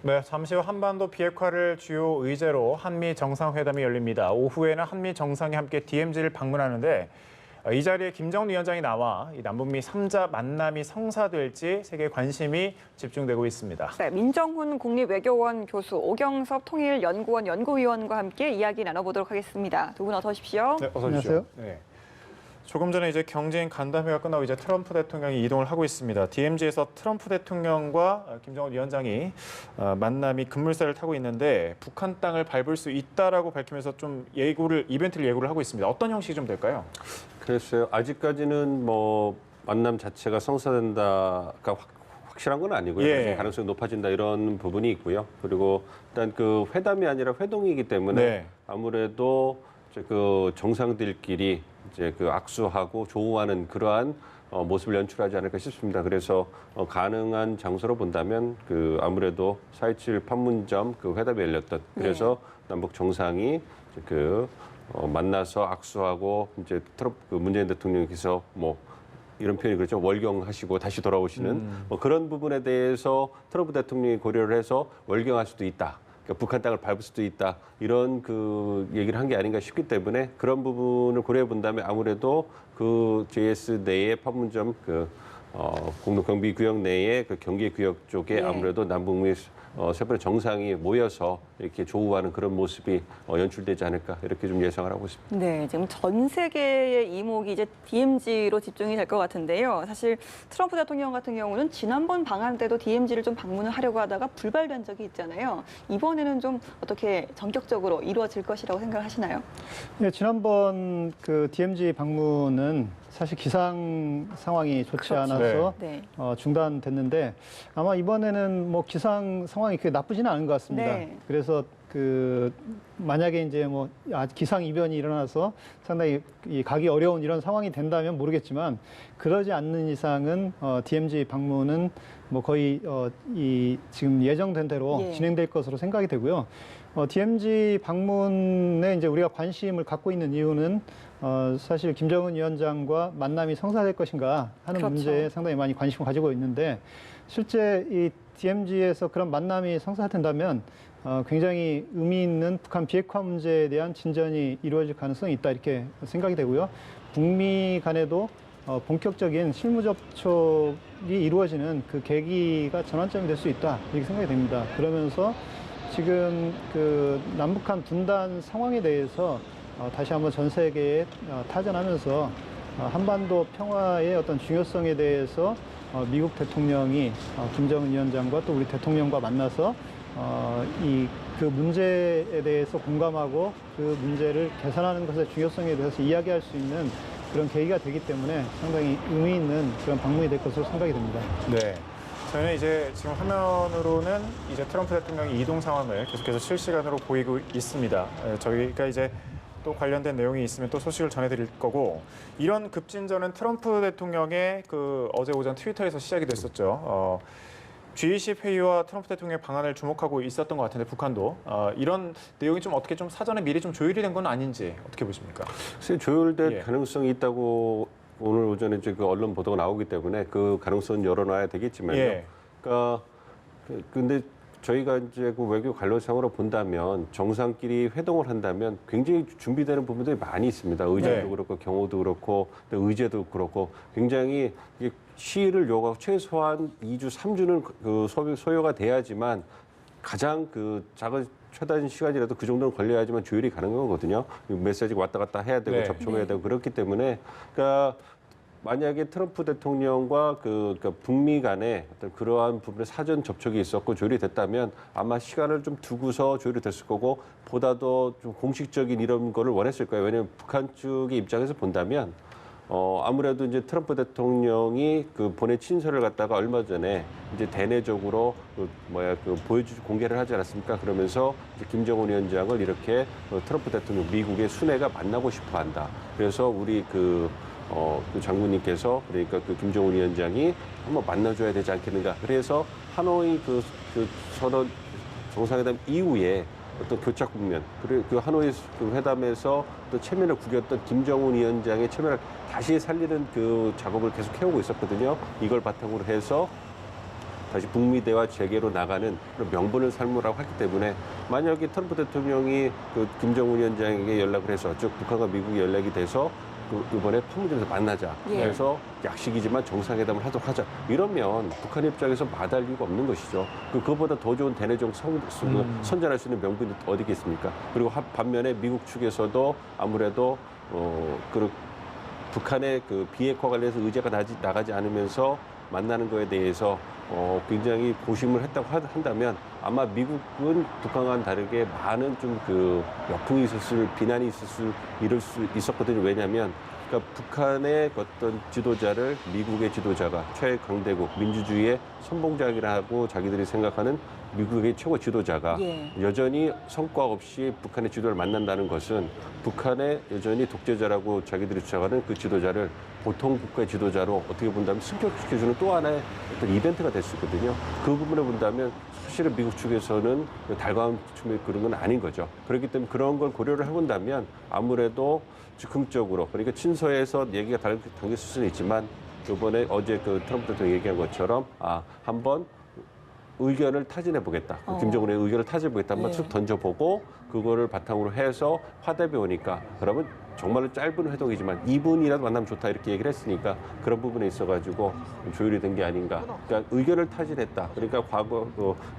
네, 잠시 후 한반도 비핵화를 주요 의제로 한미 정상회담이 열립니다. 오후에는 한미 정상이 함께 DMZ를 방문하는데 이 자리에 김정은 위원장이 나와 이 남북미 3자 만남이 성사될지 세계 관심이 집중되고 있습니다. 네, 민정훈 국립외교원 교수, 오경섭 통일연구원 연구위원과 함께 이야기 나눠보도록 하겠습니다. 두 분 어서 오십시오. 네, 어서 오십시오. 안녕하세요. 네. 조금 전에 이제 경제인 간담회가 끝나고 이제 트럼프 대통령이 이동을 하고 있습니다. DMZ에서 트럼프 대통령과 김정은 위원장이 만남이 급물살을 타고 있는데 북한 땅을 밟을 수 있다라고 밝히면서 좀 이벤트를 예고를 하고 있습니다. 어떤 형식이 좀 될까요? 글쎄요. 아직까지는 뭐 만남 자체가 성사된다가 확실한 건 아니고요. 예. 가능성이 높아진다 이런 부분이 있고요. 그리고 일단 그 회담이 아니라 회동이기 때문에 네. 아무래도 이제 그 정상들끼리 이제 그 악수하고 조우하는 그러한 모습을 연출하지 않을까 싶습니다. 그래서 가능한 장소로 본다면 그 아무래도 4.27 판문점 그 회담이 열렸던 그래서 남북 정상이 이제 그 만나서 악수하고 이제 트럼프 그 문재인 대통령께서 뭐 이런 표현이 그렇죠. 월경하시고 다시 돌아오시는 뭐 그런 부분에 대해서 트럼프 대통령이 고려를 해서 월경할 수도 있다. 그러니까 북한 땅을 밟을 수도 있다. 이런 그 얘기를 한 게 아닌가 싶기 때문에 그런 부분을 고려해 본다면 아무래도 그 JS 내의 판문점 그 공동경비구역 내의 그 경계구역 쪽에 아무래도 남북미 세 번의 정상이 모여서 이렇게 조우하는 그런 모습이 연출되지 않을까 이렇게 좀 예상을 하고 있습니다. 네, 지금 전 세계의 이목이 이제 DMZ로 집중이 될 것 같은데요. 사실 트럼프 대통령 같은 경우는 지난번 방한 때도 DMZ를 좀 방문을 하려고 하다가 불발된 적이 있잖아요. 이번에는 좀 어떻게 전격적으로 이루어질 것이라고 생각하시나요? 네, 지난번 그 DMZ 방문은 사실 기상 상황이 좋지 그렇죠. 않아서 네. 중단됐는데 아마 이번에는 뭐 기상 상황이 그렇게 나쁘지는 않은 것 같습니다. 네. 그래서 그 만약에 이제 뭐 기상 이변이 일어나서 상당히 가기 어려운 이런 상황이 된다면 모르겠지만 그러지 않는 이상은 DMZ 방문은 뭐 거의 이 지금 예정된 대로 진행될 것으로 생각이 되고요. DMZ 방문에 이제 우리가 관심을 갖고 있는 이유는 사실 김정은 위원장과 만남이 성사될 것인가 하는 그렇죠. 문제에 상당히 많이 관심을 가지고 있는데 실제 이 DMZ에서 그런 만남이 성사된다면 굉장히 의미 있는 북한 비핵화 문제에 대한 진전이 이루어질 가능성이 있다 이렇게 생각이 되고요. 북미 간에도 본격적인 실무 접촉이 이루어지는 그 계기가 전환점이 될 수 있다 이렇게 생각이 됩니다. 그러면서 지금 그 남북한 분단 상황에 대해서 다시 한번 전 세계에 타전하면서 한반도 평화의 어떤 중요성에 대해서 미국 대통령이 김정은 위원장과 또 우리 대통령과 만나서 그 문제에 대해서 공감하고 그 문제를 개선하는 것의 중요성에 대해서 이야기할 수 있는 그런 계기가 되기 때문에 상당히 의미 있는 그런 방문이 될 것으로 생각이 됩니다. 네. 저희는 이제 지금 화면으로는 이제 트럼프 대통령의 이동 상황을 계속해서 실시간으로 보이고 있습니다. 저희가 이제 또 관련된 내용이 있으면 또 소식을 전해드릴 거고 이런 급진전은 트럼프 대통령의 그 어제 오전 트위터에서 시작이 됐었죠. G20 회의와 트럼프 대통령의 방안을 주목하고 있었던 것 같은데 북한도 이런 내용이 좀 어떻게 좀 사전에 미리 좀 조율이 된 건 아닌지 어떻게 보십니까? 글쎄 조율될 가능성이 있다고 오늘 오전에 이제 그 언론 보도가 나오기 때문에 그 가능성은 열어놔야 되겠지만요. 그러니까 근데 저희가 이제 그 외교 관료상으로 본다면 정상끼리 회동을 한다면 굉장히 준비되는 부분들이 많이 있습니다. 의장도 그렇고 경호도 그렇고 또 의제도 그렇고 굉장히 시일을 요구하고 최소한 2주, 3주는 그 소요가 돼야지만 가장 그 작은 최단 시간이라도 그 정도는 걸려야지만 조율이 가능한 거거든요. 메시지가 왔다 갔다 해야 되고 접촉해야 되고 그렇기 때문에 그러니까 만약에 트럼프 대통령과 그러니까 북미 간에 어떤 그러한 부분에 사전 접촉이 있었고 조율이 됐다면 아마 시간을 좀 두고서 조율이 됐을 거고 보다 더 좀 공식적인 이런 거를 원했을 거예요. 왜냐하면 북한 쪽의 입장에서 본다면 아무래도 이제 트럼프 대통령이 그 본회 친서를 갖다가 얼마 전에 이제 대내적으로 공개를 하지 않았습니까? 그러면서 이제 김정은 위원장을 이렇게 트럼프 대통령 미국의 순회가 만나고 싶어 한다. 그래서 우리 그 장군님께서 그러니까 그 김정은 위원장이 한번 만나줘야 되지 않겠는가. 그래서 하노이 그 선언 정상회담 이후에 어떤 교착 국면, 그리고 그 하노이 그 회담에서 또 체면을 구겼던 김정은 위원장의 체면을 다시 살리는 그 작업을 계속 해오고 있었거든요. 이걸 바탕으로 해서 다시 북미 대화 재개로 나가는 그런 명분을 삶으라고 했기 때문에 만약에 트럼프 대통령이 그 김정은 위원장에게 연락을 해서 즉 북한과 미국이 연락이 돼서 그 이번에 판문점에서 만나자. 예. 그래서 약식이지만 정상회담을 하도록 하자. 이러면 북한 입장에서 마다할 이유가 없는 것이죠. 그거보다 더 좋은 대내적 선전할 수 있는 명분이 어디 있겠습니까? 그리고 반면에 미국 측에서도 아무래도 북한의 그 비핵화 관련해서 의제가 나가지 않으면서 만나는 거에 대해서 굉장히 고심을 했다고 한다면 아마 미국은 북한과는 다르게 많은 좀 그 역풍이 비난이 이럴 수 있었거든요. 왜냐하면 그러니까 북한의 어떤 지도자를 미국의 지도자가 최강대국 민주주의의 선봉장이라고 자기들이 생각하는 미국의 최고 지도자가 예. 여전히 성과 없이 북한의 지도를 만난다는 것은 북한의 여전히 독재자라고 자기들이 주장하는 그 지도자를 보통 국가의 지도자로 어떻게 본다면 승격시켜주는 또 하나의 어떤 이벤트가 될 수 있거든요. 그 부분에 본다면 사실은 미국 측에서는 달가운 그런 건 아닌 거죠. 그렇기 때문에 그런 걸 고려를 해본다면 아무래도 즉흥적으로 그러니까 친서에서 얘기가 당길 수는 있지만 이번에 어제 그 트럼프 대통령이 얘기한 것처럼 한번 의견을 타진해 보겠다. 김정은의 의견을 타진해 보겠다. 한번 네. 쭉 던져보고 그거를 바탕으로 해서 화답이 오니까 그러면 정말로 짧은 회동이지만 2분이라도 만나면 좋다 이렇게 얘기를 했으니까 그런 부분에 있어가지고 조율이 된 게 아닌가. 그러니까 의견을 타진했다. 그러니까 과거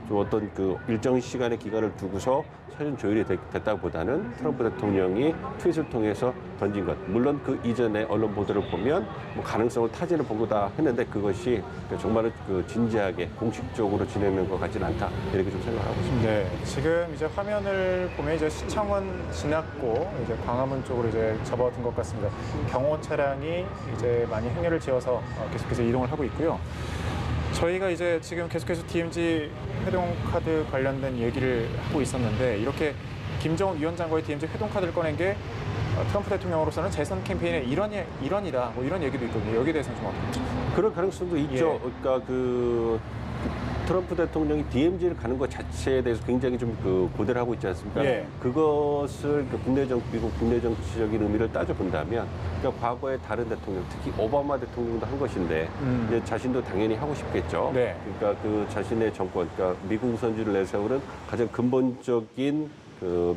좀 어떤 그 일정 시간의 기간을 두고서 사전 조율이 됐다보다는 트럼프 대통령이 트윗을 통해서 던진 것. 물론 그 이전에 언론 보도를 보면 뭐 가능성을 타진을 본 거다 했는데 그것이 정말로 그 진지하게 공식적으로 진행된 것 같지는 않다 이렇게 좀 생각하고 있습니다. 네, 지금 이제 화면을 보면 이제 시청원 지났고 이제 광화문 쪽으로 이제 접어든 것 같습니다. 경호 차량이 이제 많이 행렬을 지어서 계속해서 이동을 하고 있고요. 저희가 이제 지금 계속해서 DMZ 회동 카드 관련된 얘기를 하고 있었는데 이렇게 김정은 위원장과의 DMZ 회동 카드를 꺼낸 게 트럼프 대통령으로서는 재선 캠페인의 일환이다. 뭐 이런 얘기도 있거든요. 여기에 대해서는 좀 어떻게 보십니까? 그런 가능성도 있죠. 예. 그러니까 트럼프 대통령이 DMZ를 가는 것 자체에 대해서 굉장히 좀 고대를 하고 있지 않습니까? 예. 그것을 미국 국내 정치적인 의미를 따져본다면, 그러니까 과거의 다른 대통령, 특히 오바마 대통령도 한 것인데, 이제 자신도 당연히 하고 싶겠죠. 네. 그러니까 그 자신의 정권, 그러니까 미국 우선주의를 내세우는 가장 근본적인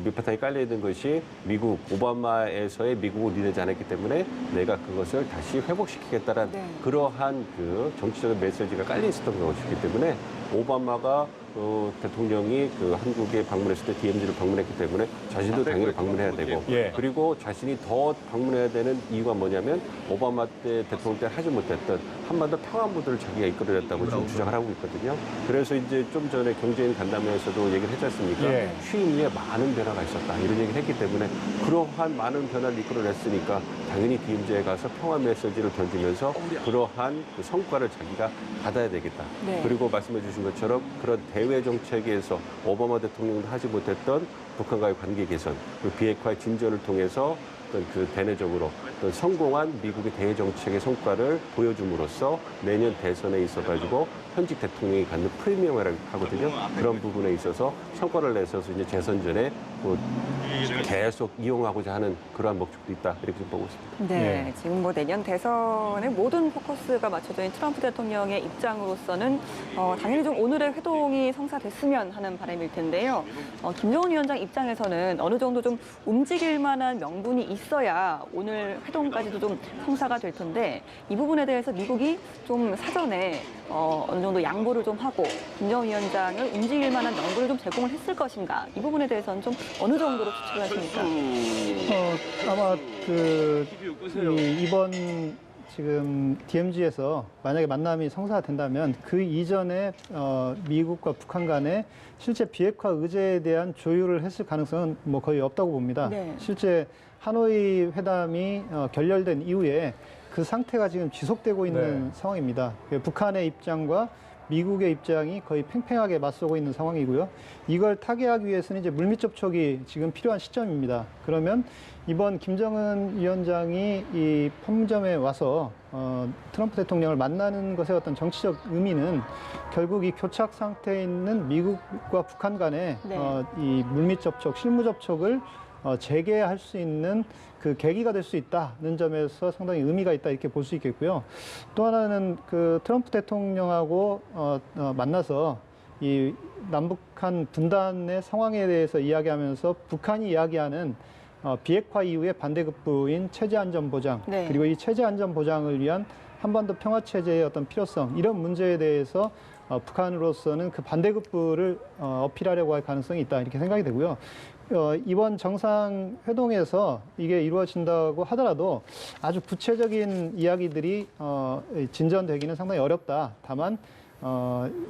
밑바탕이 깔려 있는 것이 미국 오바마에서의 미국을 리드하지 않았기 때문에 내가 그것을 다시 회복시키겠다는 네. 그러한 그 정치적인 메시지가 깔려 있었던 것이기 때문에 오바마가 대통령이 한국에 방문했을 때 DMZ를 방문했기 때문에 자신도 당연히 방문해야 되고 예. 그리고 자신이 더 방문해야 되는 이유가 뭐냐면 오바마 때 대통령 때 하지 못했던 한반도 평화무드를 자기가 이끌어냈다고 지금 주장을 하고 있거든요. 그래서 이제 좀 전에 경제인 간담회에서도 얘기를 했지 않습니까? 예. 취임 이후에 많은 변화가 있었다. 이런 얘기를 했기 때문에 그러한 많은 변화를 이끌어냈으니까 당연히 DMZ에 가서 평화 메시지를 던지면서 그러한 그 성과를 자기가 받아야 되겠다. 네. 그리고 말씀해 주신 것처럼 그런 대외 정책에서 오바마 대통령도 하지 못했던 북한과의 관계 개선, 그리고 비핵화의 진전을 통해서 어떤 그 대내적으로 어떤 성공한 미국의 대외 정책의 성과를 보여줌으로써 내년 대선에 있어가지고 현직 대통령이 갖는 프리미엄이라고 하거든요. 그런 부분에 있어서 성과를 내서서 이제 재선 전에 계속 이용하고자 하는 그러한 목적도 있다 이렇게 좀 보고 있습니다. 네, 예. 지금 뭐 내년 대선에 모든 포커스가 맞춰져 있는 트럼프 대통령의 입장으로서는 당연히 좀 오늘의 회동이 성사됐으면 하는 바람일 텐데요. 김정은 위원장 입장에서는 어느 정도 좀 움직일 만한 명분이 있어야 오늘 회동까지도 좀 성사가 될 텐데 이 부분에 대해서 미국이 좀 사전에 어느 정도 양보를 좀 하고 김정은 위원장을 움직일 만한 명분을 좀 제공을 했을 것인가 이 부분에 대해서는 좀 어느 정도로 추측을 하십니까? 아마 이번 지금 DMZ에서 만약에 만남이 성사된다면 그 이전에 미국과 북한 간에 실제 비핵화 의제에 대한 조율을 했을 가능성은 뭐 거의 없다고 봅니다. 네. 실제 하노이 회담이 결렬된 이후에 그 상태가 지금 지속되고 있는 네. 상황입니다. 북한의 입장과 미국의 입장이 거의 팽팽하게 맞서고 있는 상황이고요. 이걸 타개하기 위해서는 이제 물밑 접촉이 지금 필요한 시점입니다. 그러면 이번 김정은 위원장이 이 판문점에 와서 트럼프 대통령을 만나는 것의 어떤 정치적 의미는 결국 이 교착 상태에 있는 미국과 북한 간의 네. 이 물밑 접촉, 실무 접촉을 재개할 수 있는 그 계기가 될 수 있다는 점에서 상당히 의미가 있다 이렇게 볼 수 있겠고요. 또 하나는 그 트럼프 대통령하고 만나서 이 남북한 분단의 상황에 대해서 이야기하면서 북한이 이야기하는 비핵화 이후의 반대급부인 체제 안전 보장, 네. 그리고 이 체제 안전 보장을 위한 한반도 평화 체제의 어떤 필요성, 이런 문제에 대해서 북한으로서는 그 반대급부를 어필하려고 할 가능성이 있다 이렇게 생각이 되고요. 이번 정상회동에서 이게 이루어진다고 하더라도 아주 구체적인 이야기들이 진전되기는 상당히 어렵다. 다만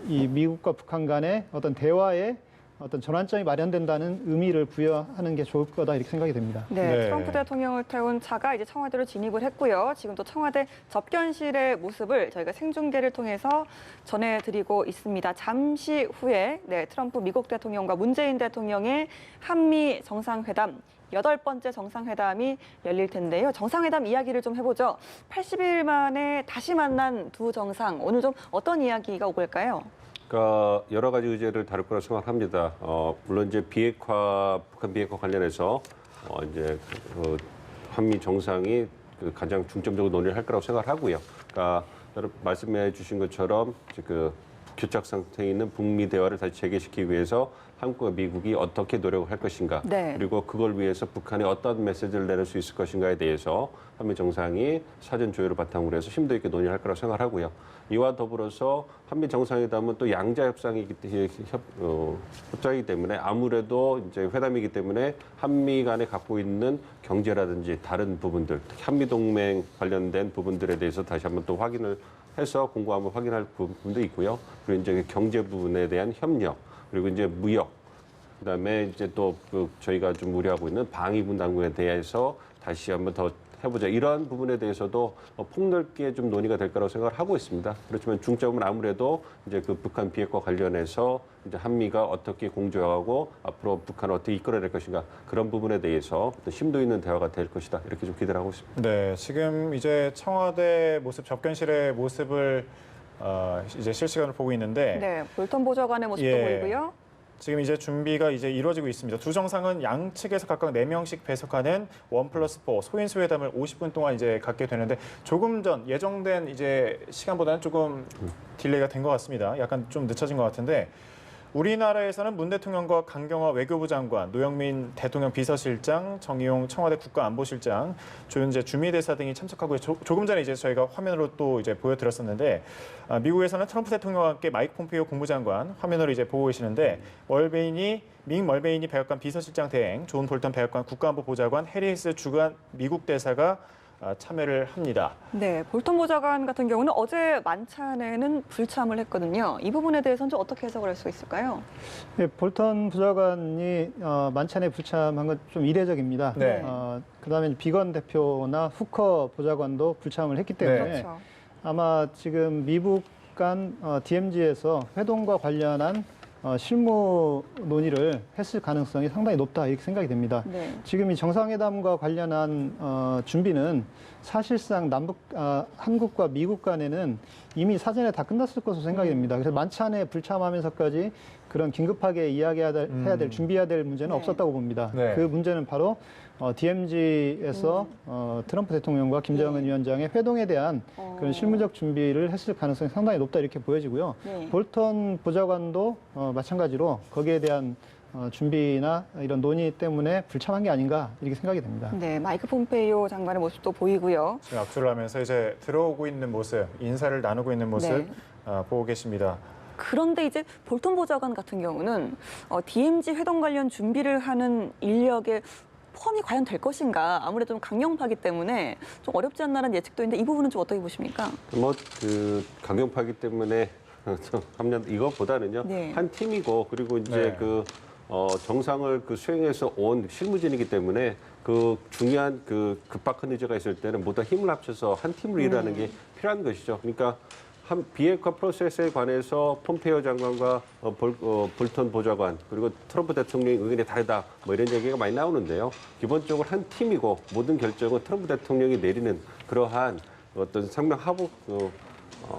이 미국과 북한 간의 어떤 대화의 어떤 전환점이 마련된다는 의미를 부여하는 게 좋을 거다 이렇게 생각이 됩니다. 네, 네. 트럼프 대통령을 태운 차가 이제 청와대로 진입을 했고요. 지금 또 청와대 접견실의 모습을 저희가 생중계를 통해서 전해드리고 있습니다. 잠시 후에 트럼프 미국 대통령과 문재인 대통령의 한미 정상회담 8번째 정상회담이 열릴 텐데요. 정상회담 이야기를 좀 해보죠. 80일 만에 다시 만난 두 정상, 오늘 좀 어떤 이야기가 오갈까요? 그러니까 여러 가지 의제를 다룰 거라 생각합니다. 물론 이제 북한 비핵화 관련해서 이제 한미 정상이 가장 중점적으로 논의를 할 거라고 생각을 하고요. 그러니까 말씀해 주신 것처럼 이제 그 교착 상태에 있는 북미 대화를 다시 재개시키기 위해서 한국과 미국이 어떻게 노력을 할 것인가, 네. 그리고 그걸 위해서 북한이 어떤 메시지를 내릴 수 있을 것인가에 대해서 한미 정상이 사전 조율을 바탕으로 해서 심도 있게 논의할 거라고 생각하고요. 이와 더불어서 한미 정상회담은 또 양자 협상이기 때문에 아무래도 이제 회담이기 때문에 한미 간에 갖고 있는 경제라든지 다른 부분들, 특히 한미 동맹 관련된 부분들에 대해서 다시 한번 또 확인을 해서 공고함을 확인할 부분도 있고요. 그리고 이제 경제 부분에 대한 협력, 그리고 이제 무역, 그다음에 이제 또 저희가 좀 우려하고 있는 방위군 당국에 대해서 다시 한번 더 해보자. 이러한 부분에 대해서도 폭넓게 좀 논의가 될 거라고 생각을 하고 있습니다. 그렇지만 중점은 아무래도 이제 그 북한 비핵화 관련해서 이제 한미가 어떻게 공조하고 앞으로 북한을 어떻게 이끌어낼 것인가, 그런 부분에 대해서 어떤 심도 있는 대화가 될 것이다. 이렇게 좀 기대를 하고 있습니다. 네, 지금 이제 청와대 모습, 접견실의 모습을 이제 실시간으로 보고 있는데 네, 볼턴 보좌관의 모습도 예. 보이고요. 지금 이제 준비가 이제 이루어지고 있습니다. 두 정상은 양측에서 각각 4명씩 배석하는 1+4 소인수 회담을 50분 동안 이제 갖게 되는데 조금 전 예정된 이제 시간보다는 조금 딜레이가 된 것 같습니다. 약간 좀 늦춰진 것 같은데 우리나라에서는 문 대통령과 강경화 외교부 장관, 노영민 대통령 비서실장, 정의용 청와대 국가안보실장, 조윤재 주미대사 등이 참석하고 조금 전에 이제 저희가 화면으로 또 이제 보여드렸었는데 미국에서는 트럼프 대통령과 함께 마이크 폼페이오 국무장관 화면으로 이제 보고 계시는데 믹 멀베이니 백악관 비서실장 대행, 존 볼턴 백악관 국가안보보좌관, 해리스 주간 미국 대사가 참여를 합니다. 네, 볼턴 보좌관 같은 경우는 어제 만찬에는 불참을 했거든요. 이 부분에 대해서는 좀 어떻게 해석을 할 수 있을까요? 네, 볼턴 부좌관이 만찬에 불참한 건 좀 이례적입니다. 네. 그다음에 비건 대표나 후커 보좌관도 불참을 했기 때문에 그렇죠. 아마 지금 미국 간 DMZ에서 회동과 관련한 실무 논의를 했을 가능성이 상당히 높다 이렇게 생각이 됩니다. 네. 지금 이 정상회담과 관련한 준비는 사실상 한국과 미국 간에는 이미 사전에 다 끝났을 것으로 생각이 됩니다. 그래서 만찬에 불참하면서까지 그런 긴급하게 이야기해야 될, 준비해야 될 문제는 네. 없었다고 봅니다. 네. 그 문제는 바로 DMZ에서 트럼프 대통령과 김정은 위원장의 회동에 대한 그런 실무적 준비를 했을 가능성이 상당히 높다 이렇게 보여지고요. 네. 볼턴 보좌관도 마찬가지로 거기에 대한 준비나 이런 논의 때문에 불참한 게 아닌가 이렇게 생각이 됩니다. 네, 마이크 폼페이오 장관의 모습도 보이고요. 지금 압수를 하면서 이제 들어오고 있는 모습, 인사를 나누고 있는 모습 네. 보고 계십니다. 그런데 이제 볼턴 보좌관 같은 경우는 DMZ 회동 관련 준비를 하는 인력의 포함이 과연 될 것인가, 아무래도 좀 강경파기 때문에 좀 어렵지 않나라는 예측도 있는데 이 부분은 좀 어떻게 보십니까? 강경파기 때문에 이것보다는요. 네. 한 팀이고, 그리고 이제 네. 정상을 수행해서 온 실무진이기 때문에 그 중요한 급박한 의제가 있을 때는 모두 힘을 합쳐서 한 팀으로 일하는 게 필요한 것이죠. 그러니까 비핵화 프로세스에 관해서 폼페이오 장관과 볼턴 보좌관, 그리고 트럼프 대통령의 의견이 다르다, 이런 얘기가 많이 나오는데요. 기본적으로 한 팀이고 모든 결정은 트럼프 대통령이 내리는 그러한 어떤 상명 하복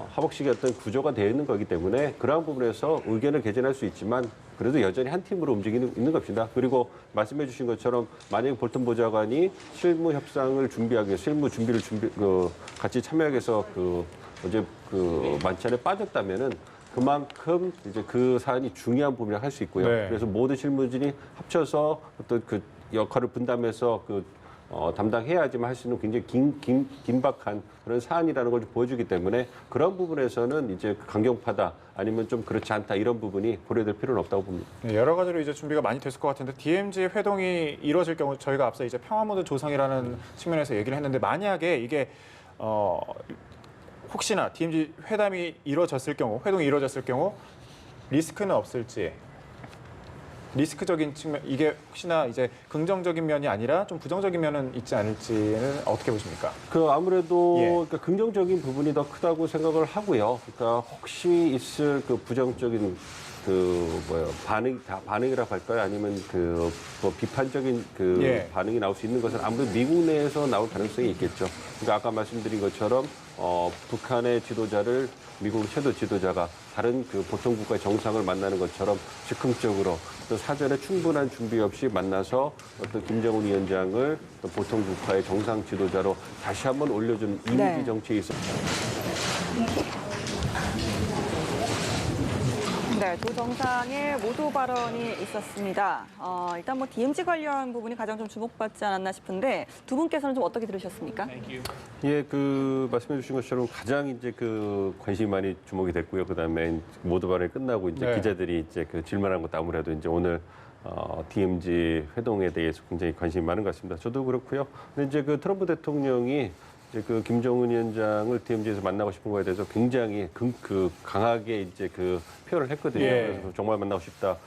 하복식의 어떤 구조가 되어 있는 거기 때문에 그러한 부분에서 의견을 개진할 수 있지만 그래도 여전히 한 팀으로 움직이는 있는 겁니다. 그리고 말씀해 주신 것처럼 만약에 볼턴 보좌관이 실무 협상을 준비하기 위해서 실무 준비를 같이 참여하기 위해서 어제 만찬에 빠졌다면은 그만큼 이제 그 사안이 중요한 부분이라고 할 수 있고요. 네. 그래서 모든 실무진이 합쳐서 어떤 그 역할을 분담해서 담당해야지만 할 수 있는 굉장히 긴박한 그런 사안이라는 걸 좀 보여주기 때문에 그런 부분에서는 이제 강경파다 아니면 좀 그렇지 않다 이런 부분이 고려될 필요는 없다고 봅니다. 네, 여러 가지로 이제 준비가 많이 됐을 것 같은데 DMZ 회동이 이루어질 경우 저희가 앞서 이제 평화무드 조성이라는 측면에서 얘기를 했는데 만약에 이게 혹시나 DMZ 회담이 이루어졌을 경우, 회동이 이루어졌을 경우 리스크는 없을지, 리스크적인 측면, 이게 혹시나 이제 긍정적인 면이 아니라 좀 부정적인 면은 있지 않을지는 어떻게 보십니까? 아무래도 예. 그러니까 긍정적인 부분이 더 크다고 생각을 하고요. 그러니까 혹시 있을 부정적인 반응이라고 할까요? 아니면 뭐 비판적인 예. 반응이 나올 수 있는 것은 아무래도 미국 내에서 나올 가능성이 있겠죠. 그러니까 아까 말씀드린 것처럼 북한의 지도자를 미국 최고 지도자가 다른 보통 국가의 정상을 만나는 것처럼 즉흥적으로 또 사전에 충분한 준비 없이 만나서 어떤 김정은 위원장을 또 보통 국가의 정상 지도자로 다시 한번 올려준 이미지 네. 정치에 있어. 네, 두 정상의 모두 발언이 있었습니다. 일단 뭐 DMZ 관련 부분이 가장 좀 주목받지 않았나 싶은데 두 분께서는 좀 어떻게 들으셨습니까? 예, 말씀해 주신 것처럼 가장 이제 관심이 많이 주목이 됐고요. 그다음에 모두 발언이 끝나고 이제 네. 기자들이 이제 질문한 것도 아무래도 이제 오늘 DMZ 회동에 대해서 굉장히 관심이 많은 것 같습니다. 저도 그렇고요. 근데 이제 트럼프 대통령이 이제 김정은 위원장을 DMZ에서 만나고 싶은 거에 대해서 굉장히 강하게 이제 표현을 했거든요. 예. 그래서 정말 만나고 싶다.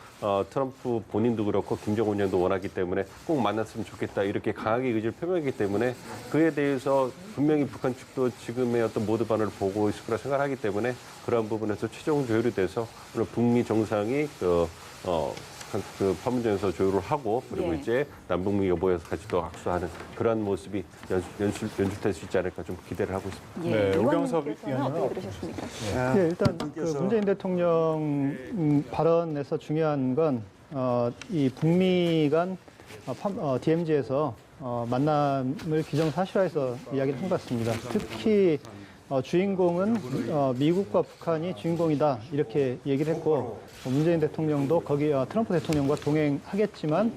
트럼프 본인도 그렇고 김정은 위원장도 원하기 때문에 꼭 만났으면 좋겠다. 이렇게 강하게 의지를 표명했기 때문에 그에 대해서 분명히 북한 측도 지금의 어떤 모두 반응을 보고 있을 거라 생각하기 때문에 그런 부분에서 최종 조율이 돼서 오늘 북미 정상이 판문점에서 조율을 하고 그리고 예. 이제 남북미 여부에서 같이 또 악수하는 그런 모습이 연출될 수 있지 않을까 좀 기대를 하고 있습니다. 네, 의원님께서는 우경섭 어떻게 의원님은 들으셨습니까? 예, 일단 문재인 대통령 발언에서 중요한 건 이 북미 간 DMZ에서 만남을 기정사실화해서 이야기를 한 것 같습니다. 특히 주인공은 미국과 북한이 주인공이다 이렇게 얘기를 했고 문재인 대통령도 거기 트럼프 대통령과 동행하겠지만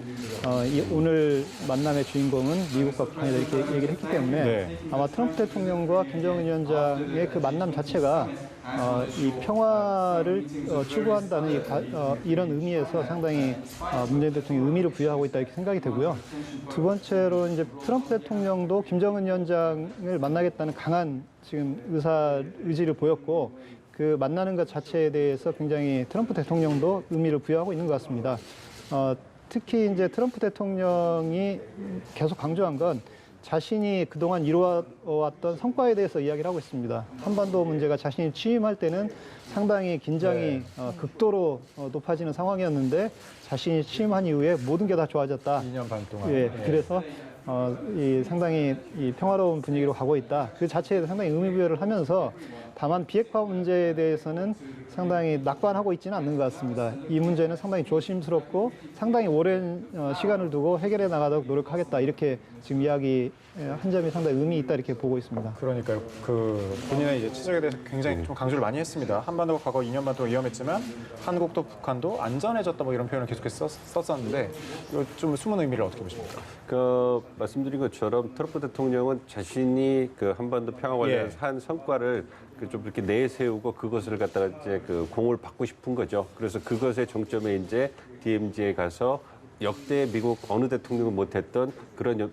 오늘 만남의 주인공은 미국과 북한이다 이렇게 얘기를 했기 때문에 네. 아마 트럼프 대통령과 김정은 위원장의 그 만남 자체가 이 평화를 추구한다는 이런 의미에서 상당히 문재인 대통령이 의미를 부여하고 있다 이렇게 생각이 되고요. 두 번째로 이제 트럼프 대통령도 김정은 위원장을 만나겠다는 강한 지금 의지를 보였고 그 만나는 것 자체에 대해서 굉장히 트럼프 대통령도 의미를 부여하고 있는 것 같습니다. 특히 이제 트럼프 대통령이 계속 강조한 건 자신이 그동안 이루어왔던 성과에 대해서 이야기를 하고 있습니다. 한반도 문제가 자신이 취임할 때는 상당히 긴장이 극도로 높아지는 상황이었는데 자신이 취임한 이후에 모든 게 다 좋아졌다. 2년 반 동안. 예, 그래서 상당히 평화로운 분위기로 가고 있다. 그 자체에 상당히 의미부여를 하면서 다만 비핵화 문제에 대해서는 상당히 낙관하고 있지는 않는 것 같습니다. 이 문제는 상당히 조심스럽고 상당히 오랜 시간을 두고 해결해 나가도록 노력하겠다. 이렇게 지금 이야기 한 점이 상당히 의미 있다 이렇게 보고 있습니다. 그러니까요. 본인의 이제 지적에 대해서 굉장히 좀 강조를 많이 했습니다. 한반도가 과거 2년 반 동안 위험했지만 한국도 북한도 안전해졌다 뭐 이런 표현을 계속해서 썼었는데 이거 좀 숨은 의미를 어떻게 보십니까? 말씀드린 것처럼 트럼프 대통령은 자신이 한반도 평화 관련해서 한 성과를 좀 이렇게 내세우고 그것을 갖다가 이제 공을 받고 싶은 거죠. 그래서 그것의 정점에 이제 DMZ에 가서 역대 미국 어느 대통령은 못했던 그런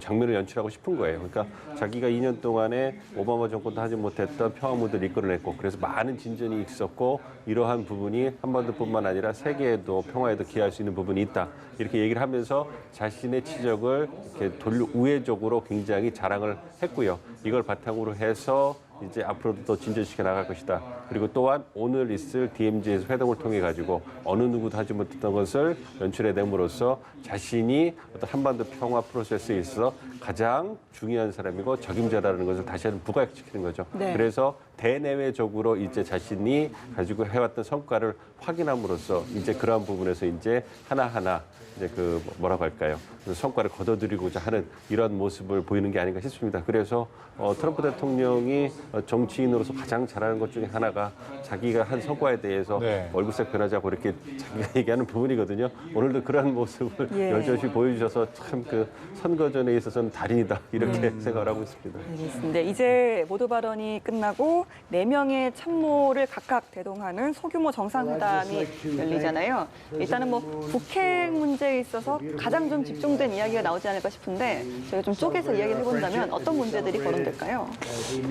장면을 연출하고 싶은 거예요. 그러니까 자기가 2년 동안에 오바마 정권도 하지 못했던 평화 무드를 이끌어냈고 그래서 많은 진전이 있었고 이러한 부분이 한반도뿐만 아니라 세계에도 평화에도 기여할 수 있는 부분이 있다. 이렇게 얘기를 하면서 자신의 치적을 이렇게 우회적으로 굉장히 자랑을 했고요. 이걸 바탕으로 해서 이제 앞으로도 더 진전시켜 나갈 것이다. 그리고 또한 오늘 있을 DMZ에서 회동을 통해 가지고 어느 누구도 하지 못했던 것을 연출해냄으로써 자신이 어떤 한반도 평화 프로세스에 있어서 가장 중요한 사람이고 적임자라는 것을 다시 한번 부각시키는 거죠. 네. 그래서 대내외적으로 이제 자신이 가지고 해왔던 성과를 확인함으로써 이제 그러한 부분에서 이제 하나하나 이제 그 뭐라고 할까요? 성과를 거둬들이고자 하는 이런 모습을 보이는 게 아닌가 싶습니다. 그래서 트럼프 대통령이 정치인으로서 가장 잘하는 것 중에 하나가 자기가 한 성과에 대해서 네. 얼굴색 변하지 않고 이렇게 자기가 얘기하는 부분이거든요. 오늘도 그러한 모습을 예. 여전히 보여주셔서 참 그 선거전에 있어서는 달인이다 이렇게 생각을 하고 있습니다. 알겠습니다. 이제 모두 발언이 끝나고 4명의 참모를 각각 대동하는 소규모 정상회담이 열리잖아요. 일단은 뭐 북핵 문제에 있어서 가장 좀 집중된 이야기가 나오지 않을까 싶은데 저희가 좀 쪼개서 이야기를 해본다면 어떤 문제들이 거론될까요?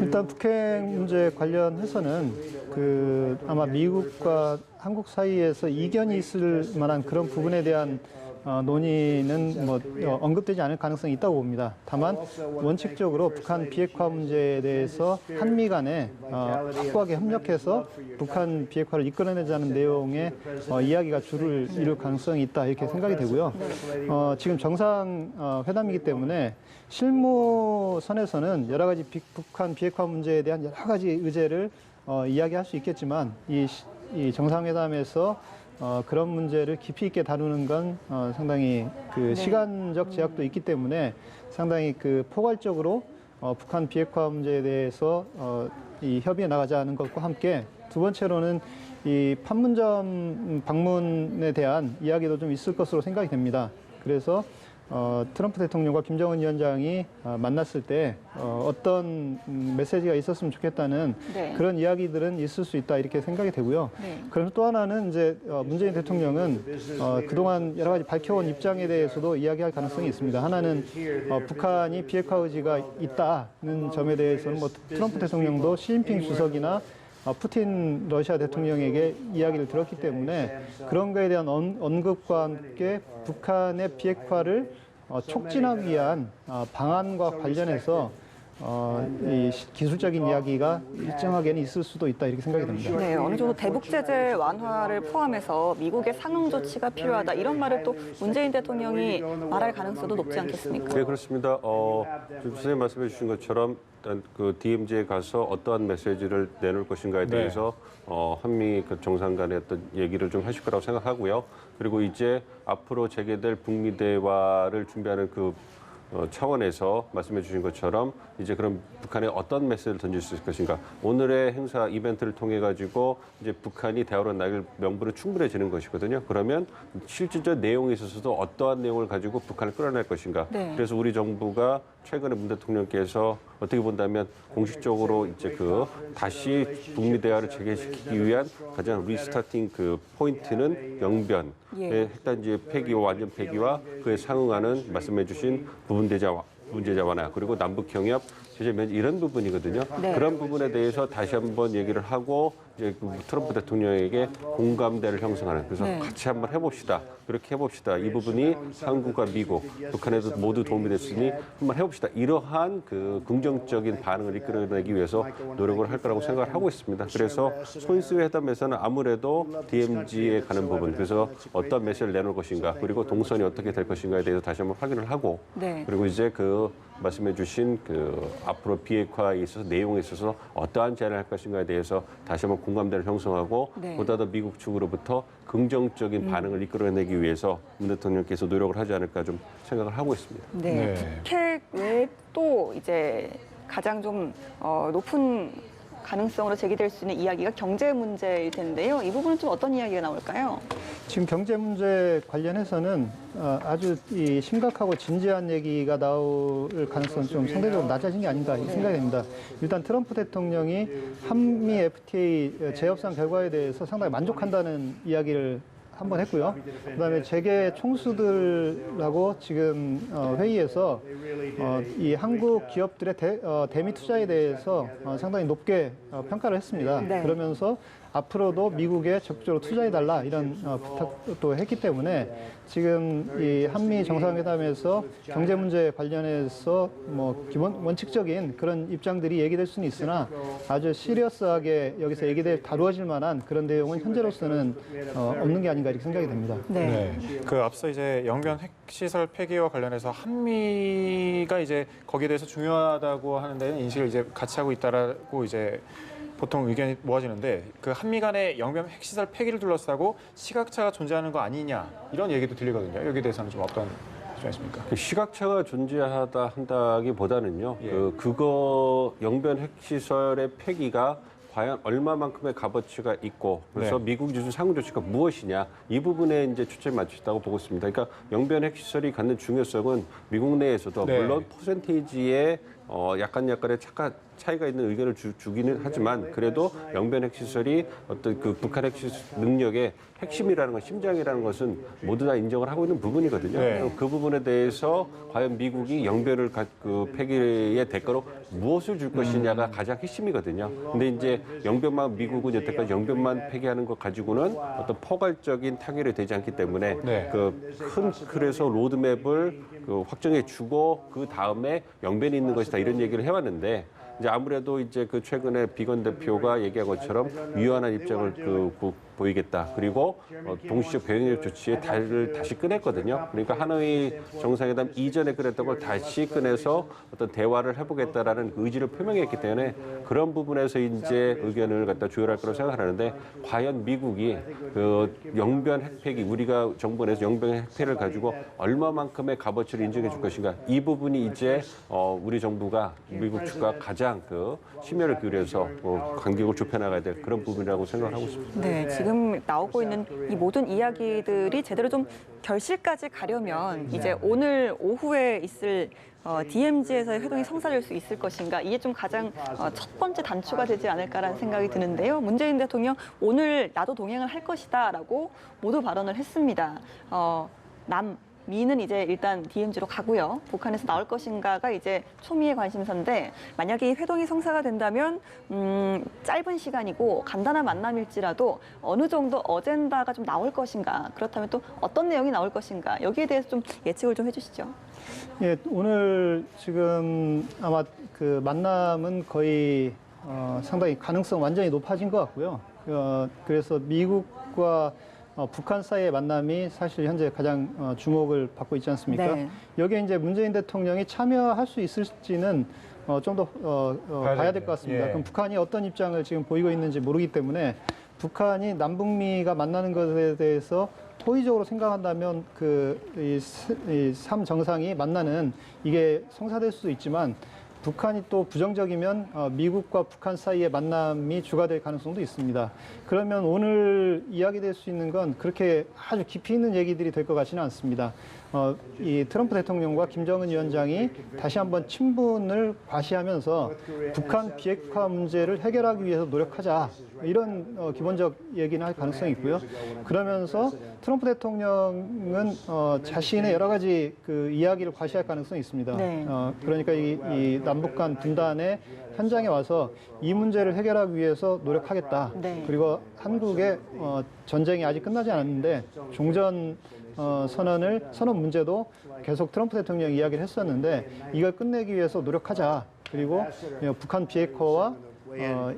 일단 북핵 문제 관련해서는 그 아마 미국과 한국 사이에서 이견이 있을 만한 그런 부분에 대한 논의는 뭐 언급되지 않을 가능성이 있다고 봅니다. 다만 원칙적으로 북한 비핵화 문제에 대해서 한미 간에 확고하게 협력해서 북한 비핵화를 이끌어내자는 내용의 이야기가 주를 이룰 가능성이 있다 이렇게 생각이 되고요. 지금 정상 회담이기 때문에 실무선에서는 여러 가지 북한 비핵화 문제에 대한 여러 가지 의제를 이야기할 수 있겠지만 이 정상회담에서 그런 문제를 깊이 있게 다루는 건 상당히 그 시간적 제약도 있기 때문에 상당히 그 포괄적으로 북한 비핵화 문제에 대해서 이 협의해 나가자는 것과 함께 두 번째로는 이 판문점 방문에 대한 이야기도 좀 있을 것으로 생각이 됩니다. 그래서 트럼프 대통령과 김정은 위원장이 만났을 때 어떤 메시지가 있었으면 좋겠다는 네. 그런 이야기들은 있을 수 있다 이렇게 생각이 되고요. 네. 그럼 또 하나는 이제 문재인 대통령은 그동안 여러 가지 밝혀온 입장에 대해서도 이야기할 가능성이 있습니다. 하나는 북한이 비핵화 의지가 있다는 점에 대해서는 뭐 트럼프 대통령도 시진핑 주석이나 푸틴 러시아 대통령에게 이야기를 들었기 때문에 그런 거에 대한 언급과 함께 북한의 비핵화를 촉진하기 위한 방안과 관련해서 이 기술적인 이야기가 일정하게는 있을 수도 있다 이렇게 생각이 됩니다. 네, 어느 정도 대북 제재 완화를 포함해서 미국의 상응 조치가 필요하다 이런 말을 또 문재인 대통령이 말할 가능성도 높지 않겠습니까? 네, 그렇습니다. 선생님 말씀해 주신 것처럼 일단 그 DMZ에 가서 어떠한 메시지를 내놓을 것인가에 대해서 한미 그 정상 간의 어떤 얘기를 좀 하실 거라고 생각하고요. 그리고 이제 앞으로 재개될 북미 대화를 준비하는 그 차원에서 말씀해 주신 것처럼 이제 그럼 북한에 어떤 메시지를 던질 수 있을 것인가. 오늘의 행사 이벤트를 통해 가지고 이제 북한이 대화로 나갈 명분은 충분해지는 것이거든요. 그러면 실질적 내용에 있어서도 어떠한 내용을 가지고 북한을 끌어낼 것인가. 네. 그래서 우리 정부가 최근에 문 대통령께서 어떻게 본다면 공식적으로 이제 그 다시 북미 대화를 재개시키기 위한 가장 리스타팅 그 포인트는 영변, 핵단지 폐기와 완전 폐기와 그에 상응하는 말씀해주신 부분대자 완화 그리고 남북 경협 제재 면제 이런 부분이거든요. 네. 그런 부분에 대해서 다시 한번 얘기를 하고 이제 그 트럼프 대통령에게 공감대를 형성하는 그래서 같이 한번 해봅시다. 그렇게 해봅시다. 이 부분이 한국과 미국, 북한에도 모두 도움이 됐으니 한번 해봅시다. 이러한 그 긍정적인 반응을 이끌어내기 위해서 노력을 할 거라고 생각을 하고 있습니다. 그래서 소인스 회담에서는 아무래도 DMZ에 가는 부분, 그래서 어떤 메시지를 내놓을 것인가, 그리고 동선이 어떻게 될 것인가에 대해서 다시 한번 확인을 하고, 그리고 이제 그 말씀해주신 그 앞으로 비핵화에 있어서 내용에 있어서 어떠한 제안을 할 것인가에 대해서 다시 한번 공감대를 형성하고 보다 더 미국 측으로부터 긍정적인 반응을 이끌어내기 위해서 문 대통령께서 노력을 하지 않을까 좀 생각을 하고 있습니다. 네, 북핵 외에 또 이제 가장 좀 높은 가능성으로 제기될 수 있는 이야기가 경제 문제일 텐데요. 이 부분은 좀 어떤 이야기가 나올까요? 지금 경제 문제 관련해서는 아주 이 심각하고 진지한 얘기가 나올 가능성은 좀 상대적으로 낮아진 게 아닌가 이 생각이 됩니다. 일단 트럼프 대통령이 한미 FTA 재협상 결과에 대해서 상당히 만족한다는 이야기를 한번 했고요. 그다음에 재계 총수들하고 지금 회의에서 이 한국 기업들의 대미 투자에 대해서 상당히 높게 평가를 했습니다. 그러면서 앞으로도 미국에 적극적으로 투자해달라 이런 부탁도 했기 때문에 지금 이 한미 정상회담에서 경제 문제 관련해서 뭐 기본 원칙적인 그런 입장들이 얘기될 수는 있으나 아주 시리어스하게 여기서 다루어질 만한 그런 내용은 현재로서는 없는 게 아닌가 이렇게 생각이 됩니다. 그 앞서 이제 영변 핵시설 폐기와 관련해서 한미가 이제 거기에 대해서 중요하다고 하는 데는 인식을 이제 같이 하고 있다라고 이제 보통 의견이 모아지는데 그 한미 간의 영변 핵시설 폐기를 둘러싸고 시각차가 존재하는 거 아니냐 이런 얘기도 들리거든요. 여기에 대해서는 좀 어떤 입장이십니까? 그 시각차가 존재하다 한다기보다는요. 예. 그거 영변 핵시설의 폐기가 과연 얼마만큼의 값어치가 있고 그래서 네. 미국 주주 상응 조치가 무엇이냐 이 부분에 이제 초점이 맞추다고 보고 있습니다. 그러니까 영변 핵시설이 갖는 중요성은 미국 내에서도 네. 물론 퍼센테이지의 약간의 차이가 있는 의견을 주기는 하지만 그래도 영변 핵시설이 어떤 그 북한 핵시설 능력의 핵심이라는 것, 심장이라는 것은 모두 다 인정을 하고 있는 부분이거든요. 네. 그 부분에 대해서 과연 미국이 영변을 그 폐기의 대가로 무엇을 줄 것이냐가 가장 핵심이거든요. 근데 이제 영변만 미국은 여태까지 영변만 폐기하는 것 가지고는 어떤 포괄적인 타결이 되지 않기 때문에 네. 그 큰 틀에서 로드맵을 확정해 주고 그 다음에 영변이 있는 것이다 이런 얘기를 해왔는데 이제 아무래도 이제 그 최근에 비건 대표가 얘기한 것처럼 유연한 입장을 보이겠다. 그리고 동시적 병역 조치에 달을 다시 꺼냈거든요. 그러니까 하노이 정상회담 이전에 꺼냈던 걸 다시 꺼내서 어떤 대화를 해보겠다라는 그 의지를 표명했기 때문에 그런 부분에서 이제 의견을 갖다 조율할 거라고 생각하는데 과연 미국이 그 영변 핵폐기 우리가 정부 내에서 영변 핵폐를 가지고 얼마만큼의 값어치를 인정해 줄 것인가 이 부분이 이제 우리 정부가 미국 측과 가장 그 심혈을 기울여서 간격을 좁혀나가야 될 그런 부분이라고 생각을 하고 있습니다. 네, 지금 나오고 있는 이 모든 이야기들이 제대로 좀 결실까지 가려면 이제 오늘 오후에 있을 DMZ에서의 회동이 성사될 수 있을 것인가 이게 좀 가장 첫 번째 단추가 되지 않을까라는 생각이 드는데요. 문재인 대통령 오늘 나도 동행을 할 것이다라고 모두 발언을 했습니다. 미는 이제 일단 DMZ로 가고요. 북한에서 나올 것인가가 이제 초미의 관심사인데 만약에 이 회동이 성사가 된다면 짧은 시간이고 간단한 만남일지라도 어느 정도 어젠다가 좀 나올 것인가 그렇다면 또 어떤 내용이 나올 것인가 여기에 대해서 좀 예측을 좀 해주시죠. 예, 오늘 지금 아마 그 만남은 거의 상당히 가능성 완전히 높아진 것 같고요. 그래서 미국과 북한 사이의 만남이 사실 현재 가장 주목을 받고 있지 않습니까? 네. 여기에 이제 문재인 대통령이 참여할 수 있을지는 좀 더 봐야 될 것 같습니다. 예. 그럼 북한이 어떤 입장을 지금 보이고 있는지 모르기 때문에 북한이 남북미가 만나는 것에 대해서 호의적으로 생각한다면 이 3정상이 만나는 이게 성사될 수도 있지만 북한이 또 부정적이면 미국과 북한 사이의 만남이 주가 될 가능성도 있습니다. 그러면 오늘 이야기될 수 있는 건 그렇게 아주 깊이 있는 얘기들이 될 것 같지는 않습니다. 이 트럼프 대통령과 김정은 위원장이 다시 한번 친분을 과시하면서 북한 비핵화 문제를 해결하기 위해서 노력하자 이런 기본적 얘기는 할 가능성이 있고요. 그러면서 트럼프 대통령은 자신의 여러 가지 그 이야기를 과시할 가능성이 있습니다. 네. 그러니까 이 남북 간 분단의 현장에 와서 이 문제를 해결하기 위해서 노력하겠다. 네. 그리고 한국의 전쟁이 아직 끝나지 않았는데 종전 선언 문제도 계속 트럼프 대통령이 이야기를 했었는데 이걸 끝내기 위해서 노력하자. 그리고 북한 비핵화와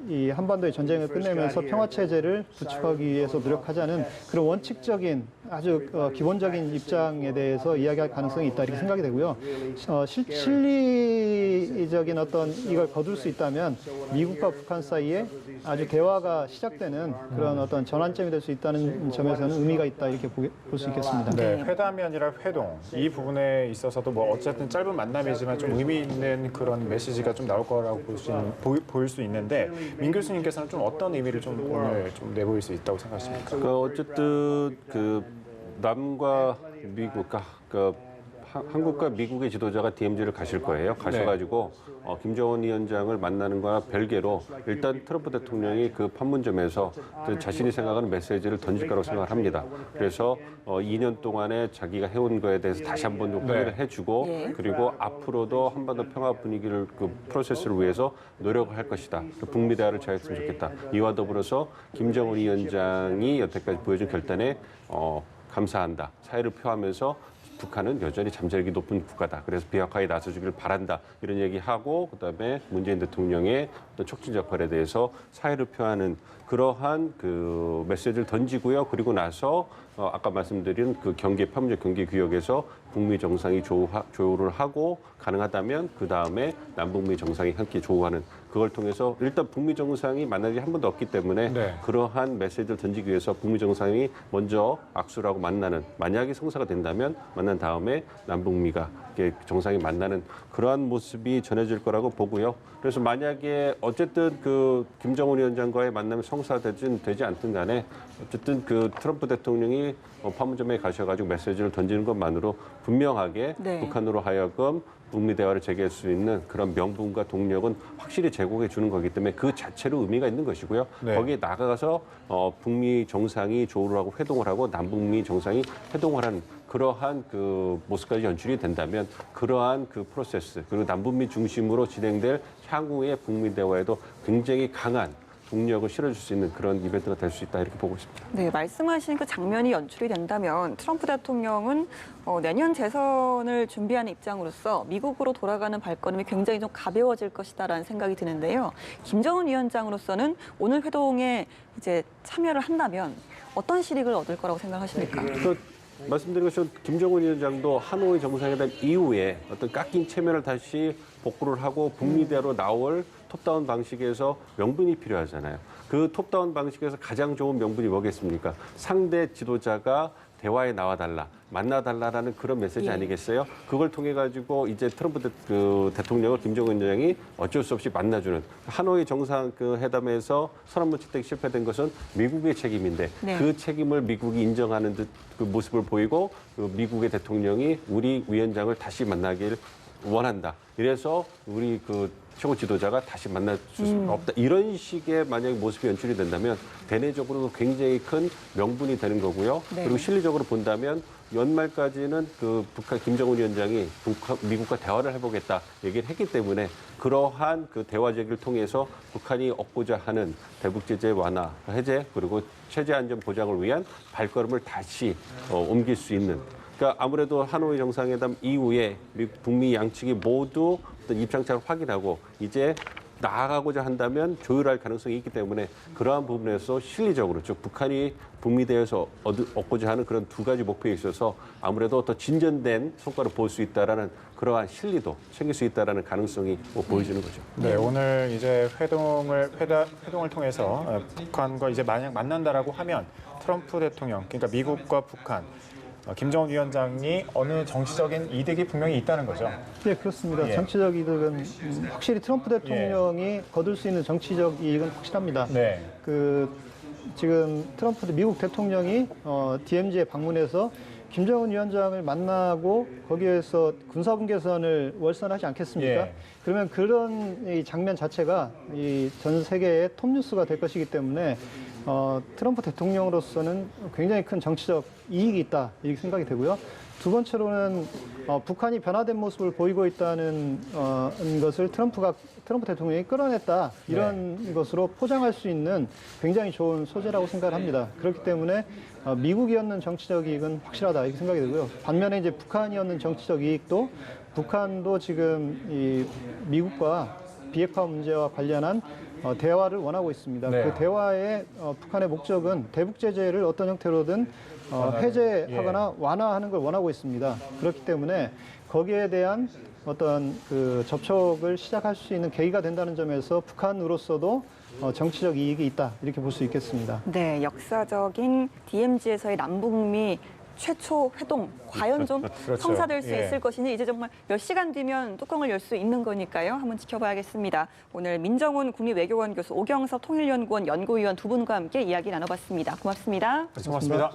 이 한반도의 전쟁을 끝내면서 평화 체제를 구축하기 위해서 노력하자는 그런 원칙적인 아주 기본적인 입장에 대해서 이야기할 가능성이 있다 이렇게 생각이 되고요. 실리적인 어떤 이걸 거둘 수 있다면 미국과 북한 사이에 아주 대화가 시작되는 그런 어떤 전환점이 될 수 있다는 점에서는 의미가 있다 이렇게 볼 수 있겠습니다. 네, 회담이 아니라 회동 이 부분에 있어서도 뭐 어쨌든 짧은 만남이지만 좀 의미 있는 그런 메시지가 좀 나올 거라고 보일 수 있는데 민 교수님께서는 좀 어떤 의미를 좀 오늘 좀 내보일 수 있다고 생각하십니까? 어쨌든 그 남과 미국, 한국과 미국의 지도자가 DMZ를 가실 거예요. 가셔가지고 김정은 위원장을 만나는 거와 별개로 일단 트럼프 대통령이 그 판문점에서 자신이 생각하는 메시지를 던질 거라고 생각을 합니다. 그래서 2년 동안에 자기가 해온 거에 대해서 다시 한번 좀 확인을 해주고 예. 그리고 앞으로도 한반도 평화 분위기를 그 프로세스를 위해서 노력을 할 것이다. 북미 대화를 잘했으면 좋겠다. 이와 더불어서 김정은 위원장이 여태까지 보여준 결단에 감사한다. 사의를 표하면서 북한은 여전히 잠재력이 높은 국가다. 그래서 비핵화에 나서주기를 바란다. 이런 얘기하고 그다음에 문재인 대통령의 어떤 촉진 역할에 대해서 사회를 표하는 그러한 그 메시지를 던지고요. 그리고 나서 아까 말씀드린 그 판문점 경계구역에서 북미 정상이 조우를 하고 가능하다면 그 다음에 남북미 정상이 함께 조우하는 그걸 통해서 일단 북미 정상이 만난 적이 한 번도 없기 때문에 네. 그러한 메시지를 던지기 위해서 북미 정상이 먼저 악수를 하고 만나는 만약에 성사가 된다면 만난 다음에 남북미가 정상이 만나는 그러한 모습이 전해질 거라고 보고요. 그래서 만약에 어쨌든 그 김정은 위원장과의 만남이 성사되지 않든 간에 어쨌든 그 트럼프 대통령이 판문점에 가셔가지고 메시지를 던지는 것만으로 분명하게 네. 북한으로 하여금 북미 대화를 재개할 수 있는 그런 명분과 동력은 확실히 제공해 주는 거기 때문에 그 자체로 의미가 있는 것이고요. 네. 거기에 나가서 북미 정상이 조우를 하고 회동을 하고 남북미 정상이 회동을 하는 그러한 그 모습까지 연출이 된다면 그러한 그 프로세스 그리고 남북미 중심으로 진행될 향후의 북미 대화에도 굉장히 강한 동력을 실어줄 수 있는 그런 이벤트가 될 수 있다 이렇게 보고 있습니다. 네, 말씀하신 그 장면이 연출이 된다면 트럼프 대통령은 내년 재선을 준비하는 입장으로서 미국으로 돌아가는 발걸음이 굉장히 좀 가벼워질 것이다라는 생각이 드는데요. 김정은 위원장으로서는 오늘 회동에 이제 참여를 한다면 어떤 실익을 얻을 거라고 생각하십니까? 말씀드린 것처럼 김정은 위원장도 하노이 정상회담 이후에 어떤 깎인 체면을 다시 복구를 하고 북미 대화로 나올 톱다운 방식에서 명분이 필요하잖아요. 그 톱다운 방식에서 가장 좋은 명분이 뭐겠습니까? 상대 지도자가 대화에 나와달라, 만나달라라는 그런 메시지 예. 아니겠어요? 그걸 통해 가지고 이제 트럼프 대통령을 김정은 위원장이 어쩔 수 없이 만나주는 하노이 정상 그 회담에서 선언문 채택이 실패된 것은 미국의 책임인데 네. 그 책임을 미국이 인정하는 듯 그 모습을 보이고 그 미국의 대통령이 우리 위원장을 다시 만나길 원한다. 이래서 우리 그 최고 지도자가 다시 만날 수 없다. 이런 식의 만약에 모습이 연출이 된다면 대내적으로도 굉장히 큰 명분이 되는 거고요. 네. 그리고 실리적으로 본다면 연말까지는 그 북한 김정은 위원장이 미국과 대화를 해보겠다 얘기를 했기 때문에 그러한 그 대화 제기를 통해서 북한이 얻고자 하는 대북 제재 완화, 해제 그리고 체제 안전 보장을 위한 발걸음을 다시 옮길 수 있는. 그러니까 아무래도 하노이 정상회담 이후에 북미 양측이 모두 어떤 입장차를 확인하고 이제 나아가고자 한다면 조율할 가능성이 있기 때문에 그러한 부분에서 실리적으로 즉 북한이 북미 대화에서 얻고자 하는 그런 두 가지 목표에 있어서 아무래도 더 진전된 성과를 볼 수 있다라는 그러한 실리도 챙길 수 있다라는 가능성이 보여지는 거죠. 네, 오늘 이제 회동을 통해서 북한과 이제 만약 만난다라고 하면 트럼프 대통령, 그러니까 미국과 북한, 김정은 위원장이 어느 정치적인 이득이 분명히 있다는 거죠. 네, 그렇습니다. 예. 정치적 이득은 확실히 트럼프 대통령이 거둘 수 있는 정치적 이익은 확실합니다. 네. 지금 트럼프 미국 대통령이 DMZ에 방문해서 김정은 위원장을 만나고 거기에서 군사분계선을 월선하지 않겠습니까? 예. 그러면 그런 이 장면 자체가 이 전 세계의 톱뉴스가 될 것이기 때문에 트럼프 대통령으로서는 굉장히 큰 정치적 이익이 있다 이렇게 생각이 되고요. 두 번째로는 북한이 변화된 모습을 보이고 있다는 것을 트럼프 대통령이 끌어냈다 이런 것으로 포장할 수 있는 굉장히 좋은 소재라고 생각을 합니다. 그렇기 때문에 미국이 얻는 정치적 이익은 확실하다 이렇게 생각이 되고요. 반면에 이제 북한이 얻는 정치적 이익도 북한도 지금 이 미국과 비핵화 문제와 관련한 대화를 원하고 있습니다. 네. 그 대화의 북한의 목적은 대북 제재를 어떤 형태로든 해제하거나 완화하는 걸 원하고 있습니다. 그렇기 때문에 거기에 대한 어떤 그 접촉을 시작할 수 있는 계기가 된다는 점에서 북한으로서도 정치적 이익이 있다 이렇게 볼 수 있겠습니다. 네, 역사적인 DMZ에서의 남북미 최초 회동 과연 좀 그렇죠. 성사될 수 예. 있을 것이니 이제 정말 몇 시간 뒤면 뚜껑을 열 수 있는 거니까요. 한번 지켜봐야겠습니다. 오늘 민정훈 국립외교원 교수, 오경석 통일연구원 연구위원 두 분과 함께 이야기 나눠봤습니다. 고맙습니다. 고맙습니다.